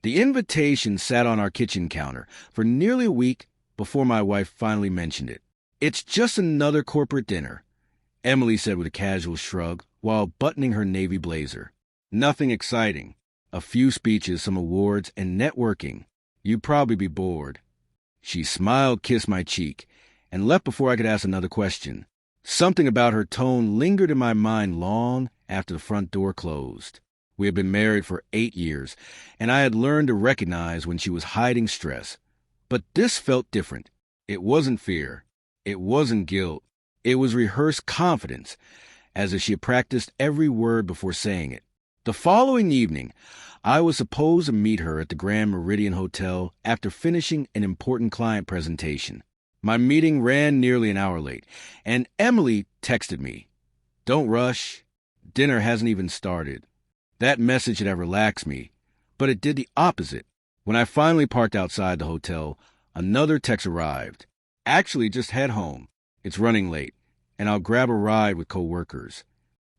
The invitation sat on our kitchen counter for nearly a week before my wife finally mentioned it. "It's just another corporate dinner," Emily said with a casual shrug while buttoning her navy blazer. "Nothing exciting. A few speeches, some awards, and networking. You'd probably be bored." She smiled, kissed my cheek, and left before I could ask another question. Something about her tone lingered in my mind long after the front door closed. We had been married for 8 years, and I had learned to recognize when she was hiding stress. But this felt different. It wasn't fear. It wasn't guilt. It was rehearsed confidence, as if she had practiced every word before saying it. The following evening, I was supposed to meet her at the Grand Meridian Hotel after finishing an important client presentation. My meeting ran nearly an hour late, and Emily texted me, "Don't rush. Dinner hasn't even started." That message should have relaxed me, but it did the opposite. When I finally parked outside the hotel, another text arrived. "Actually, just head home. It's running late, and I'll grab a ride with coworkers."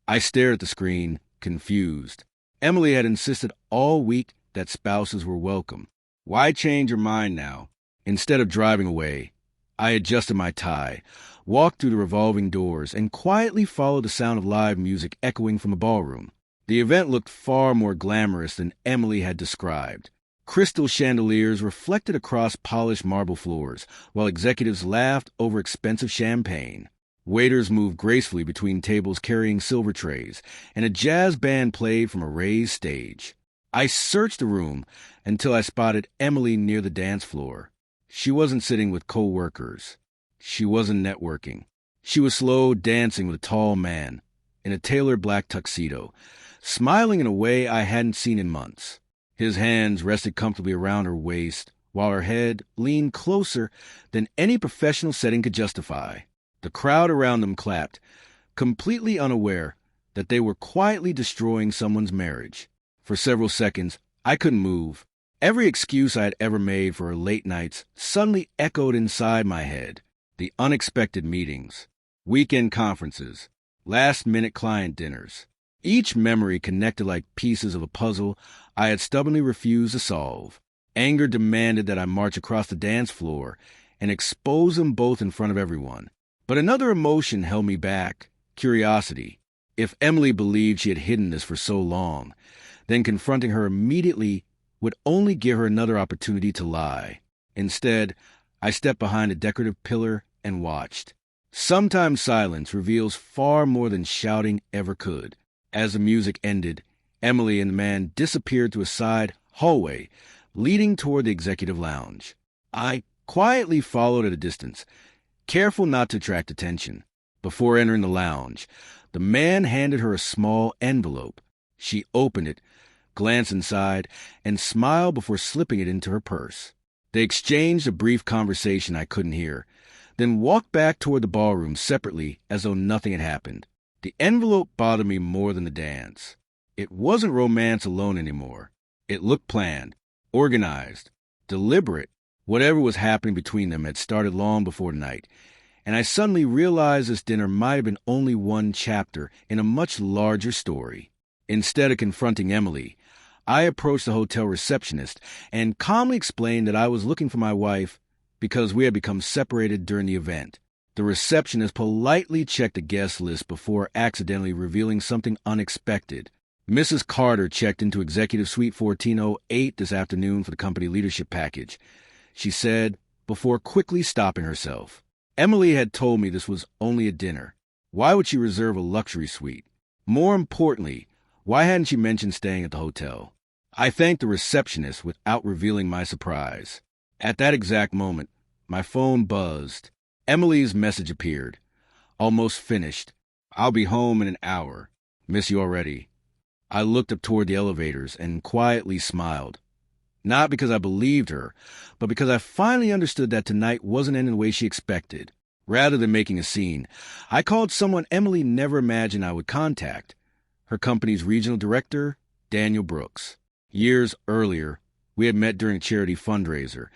I stared at the screen, confused. Emily had insisted all week that spouses were welcome. Why change her mind now? Instead of driving away, I adjusted my tie, walked through the revolving doors, and quietly followed the sound of live music echoing from the ballroom. The event looked far more glamorous than Emily had described. Crystal chandeliers reflected across polished marble floors, while executives laughed over expensive champagne. Waiters moved gracefully between tables carrying silver trays, and a jazz band played from a raised stage. I searched the room until I spotted Emily near the dance floor. She wasn't sitting with co-workers. She wasn't networking. She was slow dancing with a tall man in a tailored black tuxedo, smiling in a way I hadn't seen in months. His hands rested comfortably around her waist, while her head leaned closer than any professional setting could justify. The crowd around them clapped, completely unaware that they were quietly destroying someone's marriage. For several seconds, I couldn't move. Every excuse I had ever made for her late nights suddenly echoed inside my head. The unexpected meetings, weekend conferences, last-minute client dinners. Each memory connected like pieces of a puzzle I had stubbornly refused to solve. Anger demanded that I march across the dance floor and expose them both in front of everyone. But another emotion held me back, curiosity. If Emily believed she had hidden this for so long, then confronting her immediately would only give her another opportunity to lie. Instead, I stepped behind a decorative pillar and watched. Sometimes silence reveals far more than shouting ever could. As the music ended, Emily and the man disappeared through a side hallway leading toward the executive lounge. I quietly followed at a distance, careful not to attract attention. Before entering the lounge, the man handed her a small envelope. She opened it, glanced inside, and smiled before slipping it into her purse. They exchanged a brief conversation I couldn't hear, then walked back toward the ballroom separately as though nothing had happened. The envelope bothered me more than the dance. It wasn't romance alone anymore. It looked planned, organized, deliberate. Whatever was happening between them had started long before tonight, and I suddenly realized this dinner might have been only one chapter in a much larger story. Instead of confronting Emily, I approached the hotel receptionist and calmly explained that I was looking for my wife because we had become separated during the event. The receptionist politely checked the guest list before accidentally revealing something unexpected. Mrs. Carter checked into Executive Suite 1408 this afternoon for the company leadership package, she said, before quickly stopping herself. Emily had told me this was only a dinner. Why would she reserve a luxury suite? More importantly, why hadn't she mentioned staying at the hotel? I thanked the receptionist without revealing my surprise. At that exact moment, my phone buzzed. Emily's message appeared. "Almost finished. I'll be home in an hour. Miss you already." I looked up toward the elevators and quietly smiled. Not because I believed her, but because I finally understood that tonight wasn't ending the way she expected. Rather than making a scene, I called someone Emily never imagined I would contact. Her company's regional director, Daniel Brooks. Years earlier, we had met during a charity fundraiser,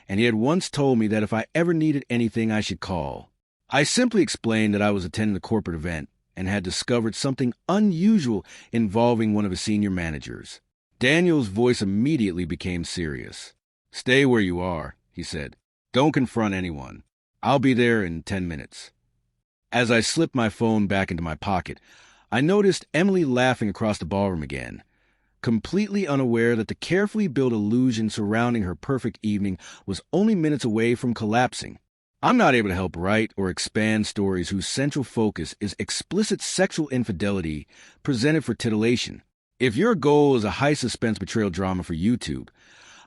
and he had once told me that if I ever needed anything, I should call. I simply explained that I was attending a corporate event and had discovered something unusual involving one of his senior managers. Daniel's voice immediately became serious. "Stay where you are," he said. "Don't confront anyone. I'll be there in 10 minutes." As I slipped my phone back into my pocket, I noticed Emily laughing across the ballroom again, completely unaware that the carefully built illusion surrounding her perfect evening was only minutes away from collapsing. I'm not able to help write or expand stories whose central focus is explicit sexual infidelity presented for titillation. If your goal is a high-suspense betrayal drama for YouTube,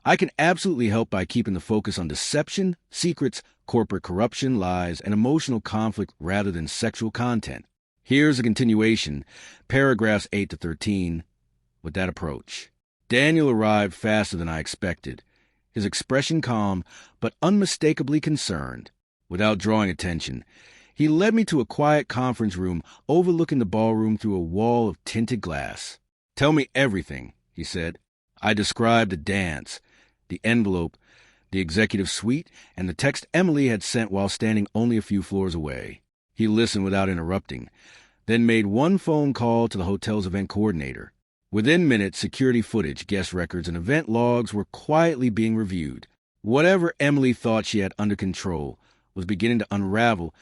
I can absolutely help by keeping the focus on deception, secrets, corporate corruption, lies, and emotional conflict rather than sexual content. Here's a continuation, paragraphs 8 to 13, with that approach. Daniel arrived faster than I expected, his expression calm but unmistakably concerned. Without drawing attention, he led me to a quiet conference room overlooking the ballroom through a wall of tinted glass. "Tell me everything," he said. I described the dance, the envelope, the executive suite, and the text Emily had sent while standing only a few floors away. He listened without interrupting, then made one phone call to the hotel's event coordinator. Within minutes, security footage, guest records, and event logs were quietly being reviewed. Whatever Emily thought she had under control was beginning to unravel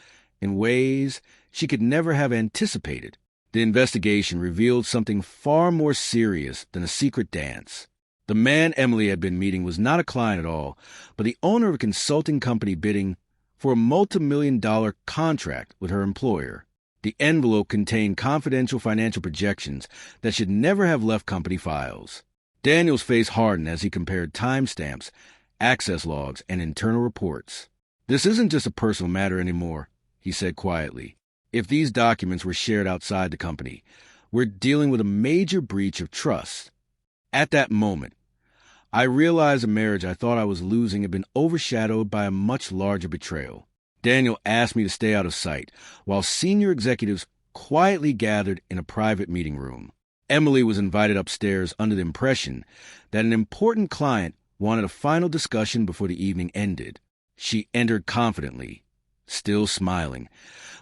in ways she could never have anticipated. The investigation revealed something far more serious than a secret dance. The man Emily had been meeting was not a client at all, but the owner of a consulting company bidding for a multi-million-dollar contract with her employer. The envelope contained confidential financial projections that should never have left company files. Daniel's face hardened as he compared timestamps, access logs, and internal reports. "This isn't just a personal matter anymore," he said quietly. "If these documents were shared outside the company, we're dealing with a major breach of trust." At that moment, I realized the marriage I thought I was losing had been overshadowed by a much larger betrayal. Daniel asked me to stay out of sight, while senior executives quietly gathered in a private meeting room. Emily was invited upstairs under the impression that an important client wanted a final discussion before the evening ended. She entered confidently, still smiling,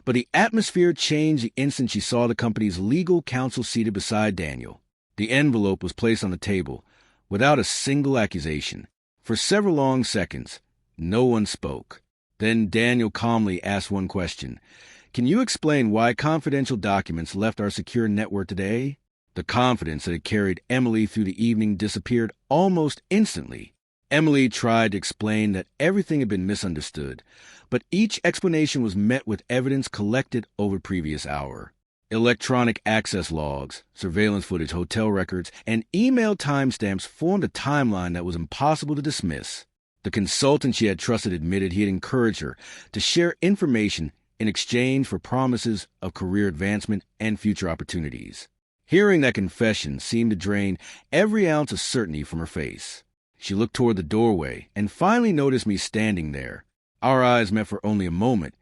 but the atmosphere changed the instant she saw the company's legal counsel seated beside Daniel. The envelope was placed on the table, without a single accusation. For several long seconds, no one spoke. Then Daniel calmly asked one question. "Can you explain why confidential documents left our secure network today?" The confidence that had carried Emily through the evening disappeared almost instantly. Emily tried to explain that everything had been misunderstood, but each explanation was met with evidence collected over the previous hour. Electronic access logs, surveillance footage, hotel records, and email timestamps formed a timeline that was impossible to dismiss. The consultant she had trusted admitted he had encouraged her to share information in exchange for promises of career advancement and future opportunities. Hearing that confession seemed to drain every ounce of certainty from her face. She looked toward the doorway and finally noticed me standing there. Our eyes met for only a moment,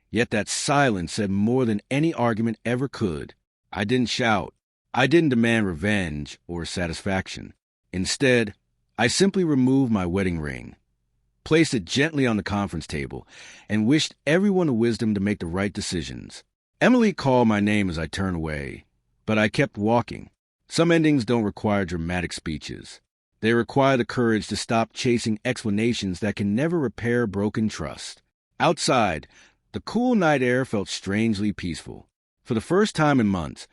yet that silence said more than any argument ever could. I didn't shout. I didn't demand revenge or satisfaction. Instead, I simply removed my wedding ring, placed it gently on the conference table, and wished everyone the wisdom to make the right decisions. Emily called my name as I turned away, but I kept walking. Some endings don't require dramatic speeches. They require the courage to stop chasing explanations that can never repair broken trust. Outside, the cool night air felt strangely peaceful. For the first time in months,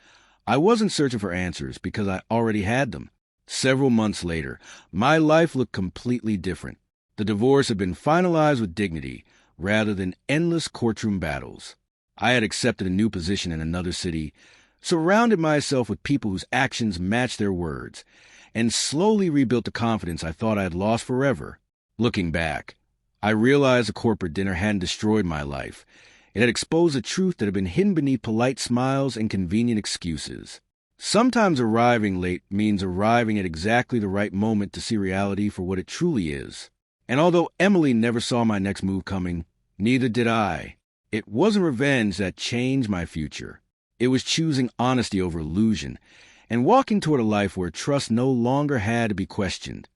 I wasn't searching for answers because I already had them. Several months later, my life looked completely different. The divorce had been finalized with dignity rather than endless courtroom battles. I had accepted a new position in another city, surrounded myself with people whose actions matched their words, and slowly rebuilt the confidence I thought I had lost forever. Looking back, I realized the corporate dinner hadn't destroyed my life. It had exposed a truth that had been hidden beneath polite smiles and convenient excuses. Sometimes arriving late means arriving at exactly the right moment to see reality for what it truly is. And although Emily never saw my next move coming, neither did I. It wasn't revenge that changed my future. It was choosing honesty over illusion, and walking toward a life where trust no longer had to be questioned.